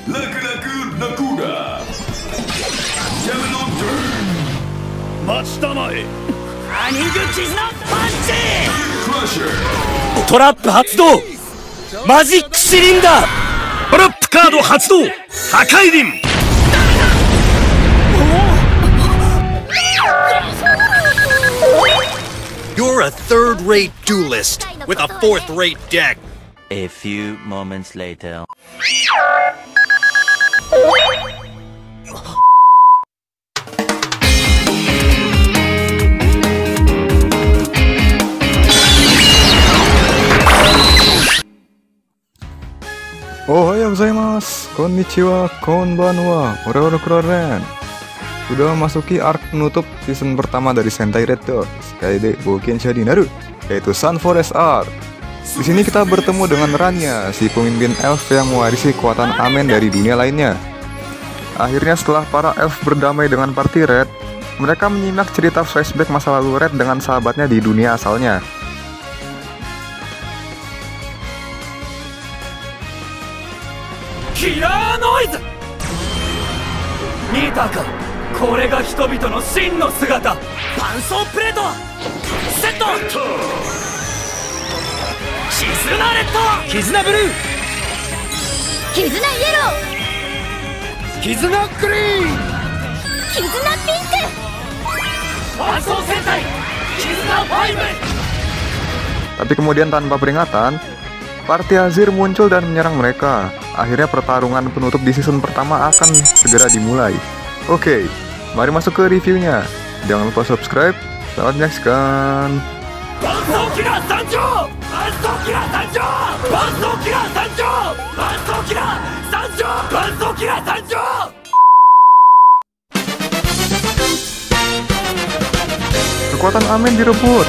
Laku-laku Nakuda. Yamato Turn. 待ちたまえ。アニング絆パンチ。 Crusher. トラップ発動。マジックシリンダー。トラップカード発動。破壊輪。 You're a third-rate duelist with a fourth-rate deck. A few moments later. Ohayou gozaimasu, konnichiwa, konbanwa, ore-ore keren. Sudah memasuki arc penutup season pertama dari Sentai Red Dot Kaede Boukensha Naru, yaitu Sun Forest Arc. Di sini kita bertemu dengan Rania, si pemimpin elf yang mewarisi kekuatan Amen dari dunia lainnya. Akhirnya setelah para elf berdamai dengan party Red, mereka menyimak cerita flashback masa lalu Red dengan sahabatnya di dunia asalnya. Killer noise! 見たか、これが人々の真の姿。パンソープレートセット。絆レッド。絆ブルー。絆イエロ絆グリーン。ー、絆ピンパンソー戦隊。絆5。 Tapi kemudian tanpa peringatan, Party Azir muncul dan menyerang mereka. Akhirnya pertarungan penutup di season pertama akan segera dimulai. Oke, mari masuk ke reviewnya. Jangan lupa subscribe. Selamat menyaksikan. Kekuatan Amen direbut.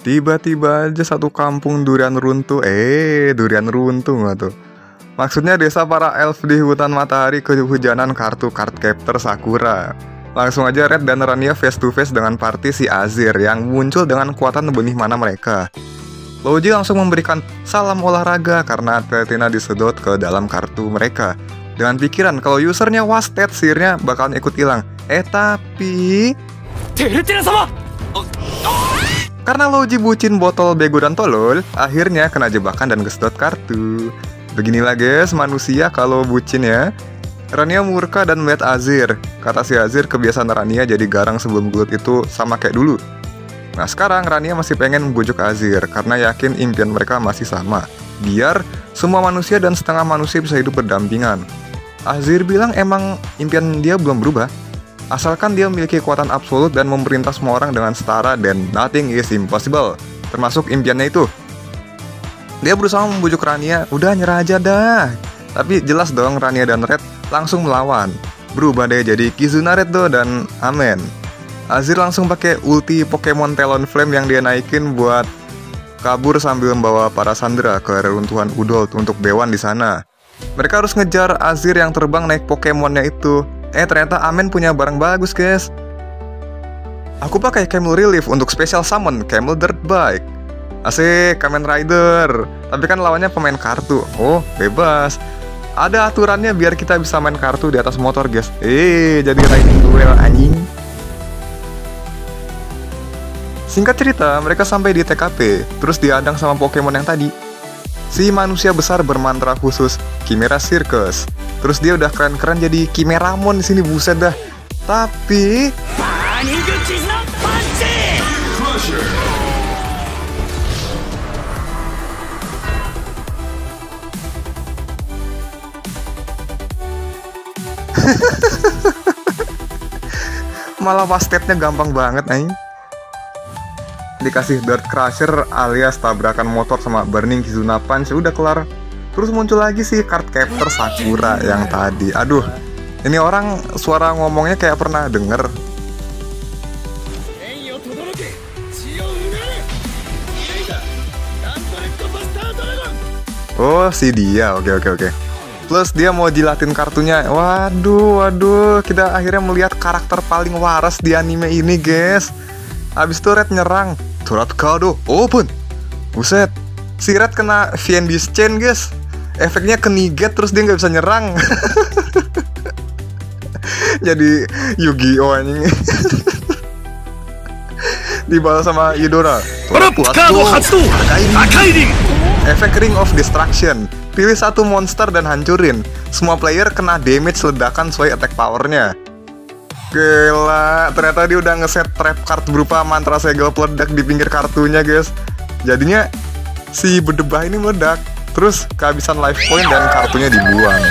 Tiba-tiba aja satu kampung durian runtuh. Durian runtuh nggak tuh? Maksudnya desa para elf di hutan matahari kehujanan kartu card captor Sakura. Langsung aja Red dan Rania face to face dengan party si Azir yang muncul dengan kekuatan benih mana mereka. Louji langsung memberikan salam olahraga karena Atletina disedot ke dalam kartu mereka. Dengan pikiran kalau usernya wasted, sihirnya bakalan ikut hilang. Tapi... Terutina-sama! Karena Louji bucin botol bego dan tolol, akhirnya kena jebakan dan kesedot kartu. Beginilah guys, manusia kalau bucin ya. Rania murka dan melihat Azir. Kata si Azir, kebiasaan Rania jadi garang sebelum gelut itu sama kayak dulu. Nah sekarang Rania masih pengen membujuk Azir karena yakin impian mereka masih sama. Biar semua manusia dan setengah manusia bisa hidup berdampingan. Azir bilang emang impian dia belum berubah. Asalkan dia memiliki kekuatan absolut dan memerintah semua orang dengan setara, dan nothing is impossible, termasuk impiannya itu. Dia berusaha membujuk Rania, udah nyerah aja dah. Tapi jelas dong Rania dan Red langsung melawan. Berubah deh jadi Kizuna Red dan Amen. Azir langsung pakai ulti Pokemon Talonflame yang dia naikin buat kabur sambil membawa para Sandra ke reruntuhan Udol untuk Bewan di sana. Mereka harus ngejar Azir yang terbang naik Pokemonnya itu. Ternyata Amen punya barang bagus guys. Aku pakai Camel Relief untuk special summon Camel Dirt Bike. Asik, Kamen Rider. Tapi kan lawannya pemain kartu. Oh, bebas. Ada aturannya biar kita bisa main kartu di atas motor guys. Jadi riding duel anjing. Singkat cerita, mereka sampai di TKP. Terus dihadang sama Pokemon yang tadi. Si manusia besar bermantra khusus Chimera Circus. Terus dia udah keren-keren jadi Chimeramon di sini, buset dah. Tapi Crusher. malah wasted-nya gampang banget nih. Dikasih Dirt Crusher alias tabrakan motor sama Burning Kizuna Punch, udah kelar. Terus muncul lagi sih card captor Sakura yang tadi. Aduh, ini orang suara ngomongnya kayak pernah denger. Oh, si dia. Oke. Plus dia mau jilatin kartunya. Waduh, kita akhirnya melihat karakter paling waras di anime ini, guys. Habis itu Red nyerang. Turret Kado open. Buset. si Red kena Fiendi's Chain guys. Efeknya ke negate terus dia nggak bisa nyerang. Jadi Yu-Gi-Oh anjing. Dibalas sama Eudora. Efek Ring of Destruction. Pilih satu monster dan hancurin. Semua player kena damage ledakan sesuai attack powernya. Gila, ternyata dia udah ngeset trap card berupa mantra segel peledak di pinggir kartunya guys. Jadinya si berdebah ini meledak, terus kehabisan life point dan kartunya dibuang.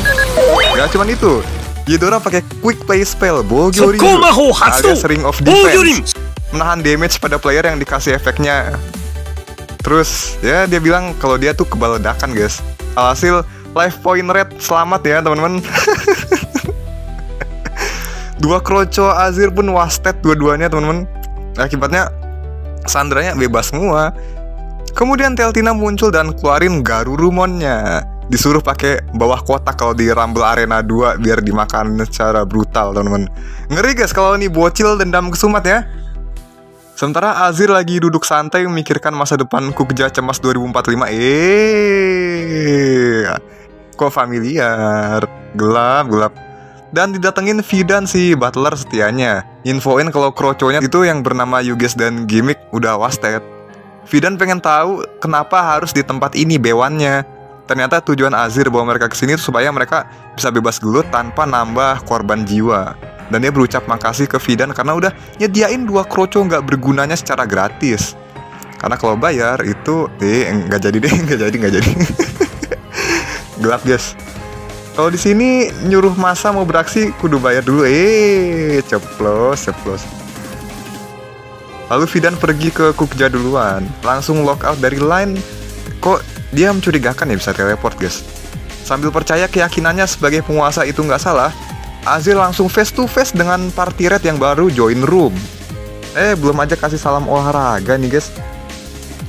Gak cuman itu, Eudora pakai quick play spell Bogyorin alias Ring of Defense, menahan damage pada player yang dikasih efeknya. Terus ya dia bilang kalau dia tuh kebal ledakan guys. Alhasil life point Red selamat ya teman-teman. Dua kroco Azir pun wasted dua-duanya teman-teman. Akibatnya Sandranya bebas semua. Kemudian Teltina muncul dan keluarin Garurumonnya. Disuruh pakai bawah kotak kalau di Rumble Arena 2 biar dimakan secara brutal teman-teman. Ngeri guys kalau ini bocil dendam kesumat ya. Sementara Azir lagi duduk santai memikirkan masa depan Kukja Cemas 2045. Kok familiar, gelap. Dan didatengin Fidan si butler setianya. Infoin kalau kroconya itu yang bernama Yuges dan Gimmick udah wasted. Fidan pengen tahu kenapa harus di tempat ini bewannya. Ternyata tujuan Azir bawa mereka ke sini supaya mereka bisa bebas gelut tanpa nambah korban jiwa. Dan dia berucap makasih ke Fidan karena udah nyediain dua kroco nggak bergunanya secara gratis. Karena kalau bayar itu nggak jadi. Gelap guys. Kalau di sini nyuruh masa mau beraksi kudu bayar dulu. Ceplos. Lalu Fidan pergi ke Kukja duluan, langsung lockout dari line. Kok dia mencurigakan ya bisa teleport guys. Sambil percaya keyakinannya sebagai penguasa itu nggak salah, Azir langsung face to face dengan party Red yang baru join room. Belum aja kasih salam olahraga nih guys,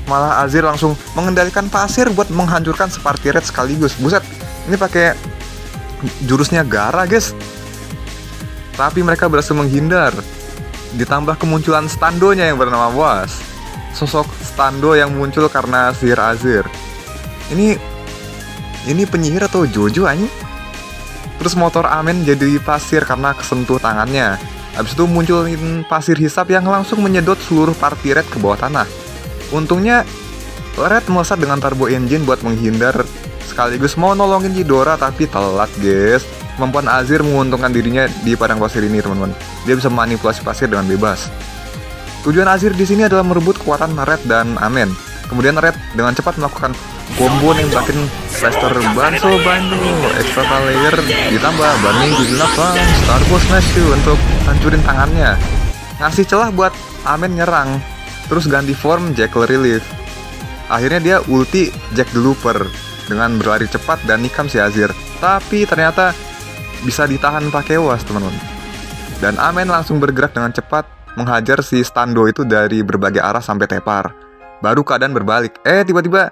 malah Azir langsung mengendalikan pasir buat menghancurkan separty Red sekaligus. Buset, ini pakai jurusnya Gara guys. Tapi mereka berhasil menghindar. Ditambah kemunculan standonya yang bernama Was. Sosok stando yang muncul karena sihir Azir. Ini penyihir atau Jojo anjing? Terus motor Amen jadi pasir karena kesentuh tangannya. Habis itu munculin pasir hisap yang langsung menyedot seluruh party Red ke bawah tanah. Untungnya Red melesat dengan turbo engine buat menghindar, sekaligus mau nolongin Eudora tapi telat guys. Kemampuan Azir menguntungkan dirinya di padang pasir ini teman-teman. Dia bisa manipulasi pasir dengan bebas. Tujuan Azir di sini adalah merebut kekuatan Red dan Amen. Kemudian Red dengan cepat melakukan combo nembakin Blaster Banso extra layer ditambah Burning Gigilapa Starbow Smash untuk hancurin tangannya. Ngasih celah buat Amen nyerang. Terus ganti form Jackal Relief. Akhirnya dia ulti Jack the Looper dengan berlari cepat dan nikam si Azir. Tapi ternyata bisa ditahan pakai Was teman-teman. Dan Amen langsung bergerak dengan cepat menghajar si Stando itu dari berbagai arah sampai tepar. Baru keadaan berbalik. Tiba-tiba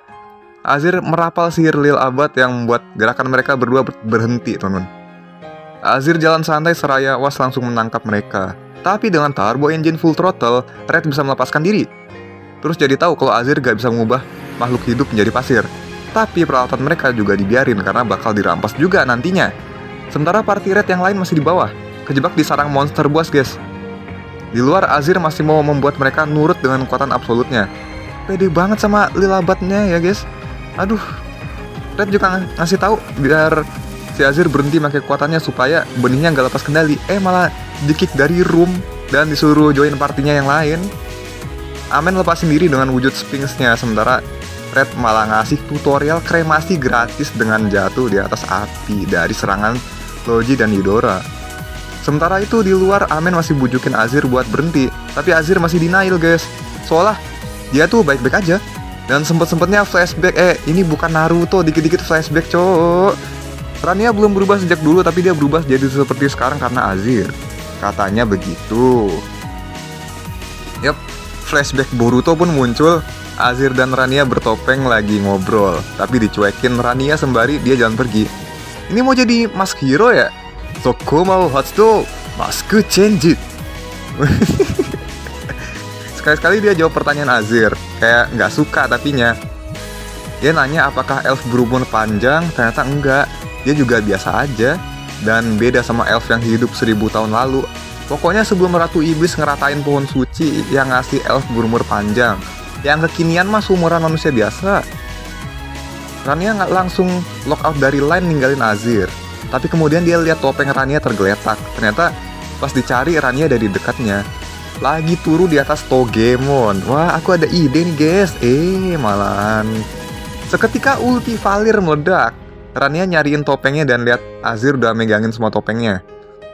Azir merapal sihir Lil Abad yang membuat gerakan mereka berdua berhenti teman-teman. Azir jalan santai seraya Was langsung menangkap mereka. Tapi dengan turbo engine full throttle, Red bisa melepaskan diri. Terus jadi tahu kalau Azir gak bisa mengubah makhluk hidup menjadi pasir. Tapi peralatan mereka juga dibiarin karena bakal dirampas juga nantinya. Sementara party Red yang lain masih di bawah, kejebak di sarang monster boss guys. Di luar Azir masih mau membuat mereka nurut dengan kekuatan absolutnya. Pede banget sama Lil Abadnya ya guys. Aduh, Red juga ngasih tahu biar si Azir berhenti pakai kekuatannya supaya benihnya nggak lepas kendali. Malah di-kick dari room dan disuruh join partinya yang lain. Amen lepasin diri dengan wujud Sphinx-nya, sementara Red malah ngasih tutorial kremasi gratis dengan jatuh di atas api dari serangan Logi dan Eudora. Sementara itu di luar Amen masih bujukin Azir buat berhenti, tapi Azir masih denial guys. Seolah dia tuh baik-baik aja. Dan sempet-sempetnya flashback, ini bukan Naruto, dikit-dikit flashback cowok. Rania belum berubah sejak dulu, tapi dia berubah jadi seperti sekarang karena Azir. Katanya begitu. Yap, flashback Boruto pun muncul. Azir dan Rania bertopeng lagi ngobrol, tapi dicuekin Rania sembari dia jalan pergi. Ini mau jadi mask hero ya? Soko mau Hatsudo, masku change it. Sekali-sekali dia jawab pertanyaan Azir, kayak nggak suka tapinya. Dia nanya apakah elf berumur panjang, ternyata enggak. Dia juga biasa aja, dan beda sama elf yang hidup 1000 tahun lalu. Pokoknya sebelum Ratu Iblis ngeratain pohon suci yang ngasih elf berumur panjang. Yang kekinian mah seumuran manusia biasa. Rania nggak langsung lock out dari line ninggalin Azir. Tapi kemudian dia lihat topeng Rania tergeletak. Ternyata pas dicari Rania ada di dekatnya. Lagi turu di atas Togemon. Wah, aku ada ide nih guys. Malahan. Seketika ulti Valir meledak. Rania nyariin topengnya dan lihat Azir udah megangin semua topengnya.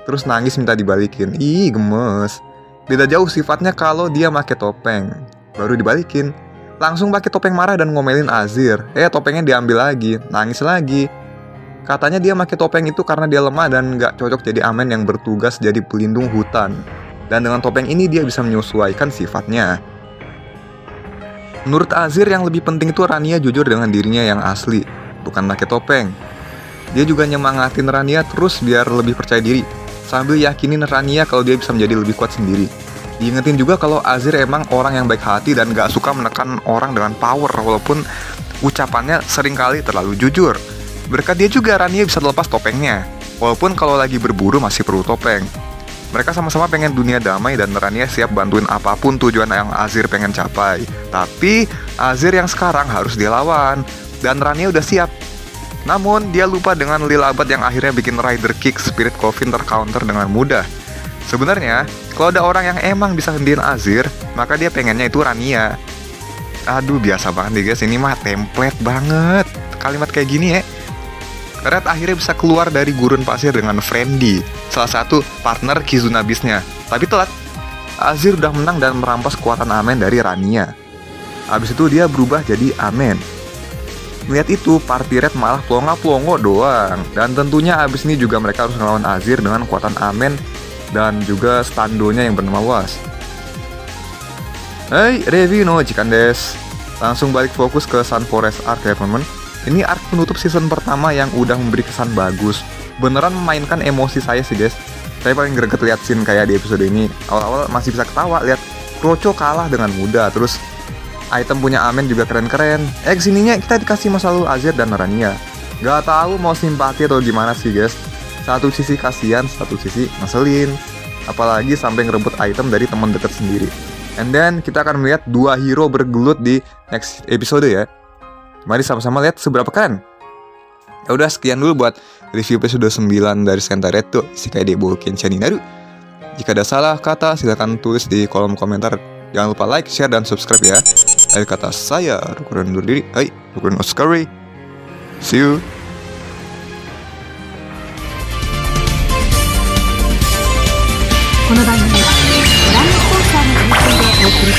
Terus nangis minta dibalikin. Gemes. Beda jauh sifatnya kalau dia pakai topeng. Baru dibalikin. Langsung pakai topeng marah dan ngomelin Azir. Topengnya diambil lagi. Nangis lagi. Katanya dia pakai topeng itu karena dia lemah dan gak cocok jadi Amen yang bertugas jadi pelindung hutan. Dan dengan topeng ini dia bisa menyesuaikan sifatnya. Menurut Azir yang lebih penting itu Rania jujur dengan dirinya yang asli, bukan pakai topeng. Dia juga nyemangatin Rania terus biar lebih percaya diri, sambil yakinin Rania kalau dia bisa menjadi lebih kuat sendiri. Diingetin juga kalau Azir emang orang yang baik hati dan gak suka menekan orang dengan power, walaupun ucapannya seringkali terlalu jujur. Berkat dia juga Rania bisa lepas topengnya, walaupun kalau lagi berburu masih perlu topeng. Mereka sama-sama pengen dunia damai dan Rania siap bantuin apapun tujuan yang Azir pengen capai. Tapi Azir yang sekarang harus dilawan, dan Rania udah siap. Namun dia lupa dengan Lilabat yang akhirnya bikin Rider Kick Spirit Coffin tercounter dengan mudah. Sebenarnya, kalau ada orang yang emang bisa hentiin Azir, maka dia pengennya itu Rania. Aduh, biasa banget nih guys, ini mah template banget kalimat kayak gini ya. Red akhirnya bisa keluar dari gurun pasir dengan Friendly, salah satu partner Kizuna Beast-nya. Tapi telat, Azir udah menang dan merampas kekuatan Amen dari Rania. Habis itu dia berubah jadi Amen. Melihat itu, party Red malah plonga-plongo doang. Dan tentunya abis ini juga mereka harus ngelawan Azir dengan kekuatan Amen dan juga standonya yang bernama Was. Review no Jikan des. Langsung balik fokus ke Sun Forest Arc ya teman-teman. Ini arc penutup season pertama yang udah memberi kesan bagus. Beneran memainkan emosi saya sih guys. Saya paling greget lihat scene kayak di episode ini. Awal-awal masih bisa ketawa lihat Kroco kalah dengan mudah. Terus item punya Amen juga keren-keren. Kesininya kita dikasih masa lalu Azir dan Rania. Gak tahu mau simpati atau gimana sih guys. Satu sisi kasihan, satu sisi ngeselin. Apalagi sampai ngerebut item dari teman dekat sendiri. And then kita akan melihat dua hero bergelut di next episode ya. Mari sama-sama lihat seberapa keren. Ya udah, sekian dulu buat review episode 9 dari Sentaretto Isekai Debo Kenshin Naru. Jika ada salah kata silahkan tulis di kolom komentar. Jangan lupa like, share, dan subscribe ya. Akhir kata saya Rukuran undur diri. Rukuran Oscari. See you. Kono 番組はご覧のスポンサーの提供でお送り